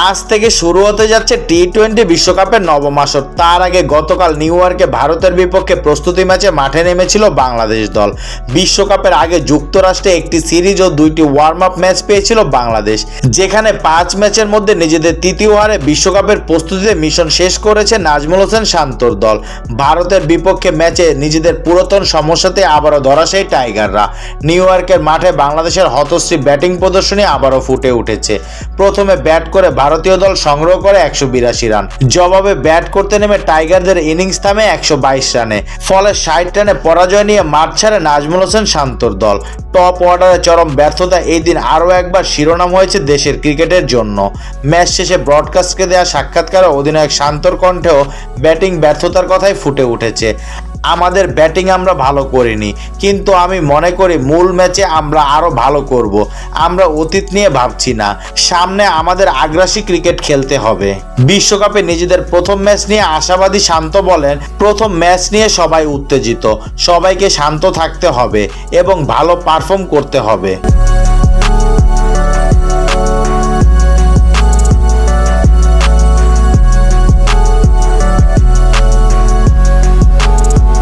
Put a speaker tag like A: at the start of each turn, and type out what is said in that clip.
A: আজ থেকে শুরু হতে যাচ্ছে টি-20 বিশ্বকাপের নবম আসর। তার আগে গতকাল নিউ ইয়র্কে ভারতের বিপক্ষে প্রস্তুতি ম্যাচে মাঠে নেমেছিল বাংলাদেশ দল। বিশ্বকাপের আগে যুক্তরাষ্ট্রে একটি সিরিজ ও 2টি ওয়ার্ম আপ ম্যাচ পেয়েছিল বাংলাদেশ, যেখানে 5 ম্যাচের মধ্যে নিজেদের তৃতীয় হারে বিশ্বকাপের প্রস্তুতিতে মিশন শেষ করেছে নাজমুল হোসেন শান্তর দল। ভারতের বিপক্ষে ম্যাচে নিজেদের পুরাতন সমস্যাতে আবারও ধরাশায়ী টাইগাররা। নিউ ইয়র্কের মাঠে বাংলাদেশের হতশ্রী ব্যাটিং প্রদর্শনী আবারও ফুটে উঠেছে। প্রথমে ব্যাট করে ভারতীয় দল সংগ্রহ করে 182 রান। জবাবে ব্যাট করতে নেমে টাইগারদের ইনিংস থামে 122 রানে। ফলে 60 রানে পরাজয় নিয়ে মাঠ ছাড়ে নাজমুল হোসেন শান্তর দল। টপ অর্ডারে চরম ব্যর্থতা এই দিন আরও একবার শিরোনাম হয়েছে দেশের ক্রিকেটের জন্য। ম্যাচ শেষে ব্রডকাস্টকে দেওয়া সাক্ষাৎকারে অধিনায়ক শান্তর কণ্ঠেও ব্যাটিং ব্যর্থতার কথাই ফুটে উঠেছে। আমাদের ব্যাটিং আমরা ভালো করিনি, কিন্তু আমি মনে করি মূল ম্যাচে আমরা আরও ভালো করব। আমরা অতীত নিয়ে ভাবছি না, সামনে আমাদের আগ্রাসী ক্রিকেট খেলতে হবে। বিশ্বকাপে নিজেদের প্রথম ম্যাচ নিয়ে আশাবাদী শান্ত বলেন, প্রথম ম্যাচ নিয়ে সবাই উত্তেজিত, সবাইকে শান্ত থাকতে হবে এবং ভালো পারফর্ম করতে হবে।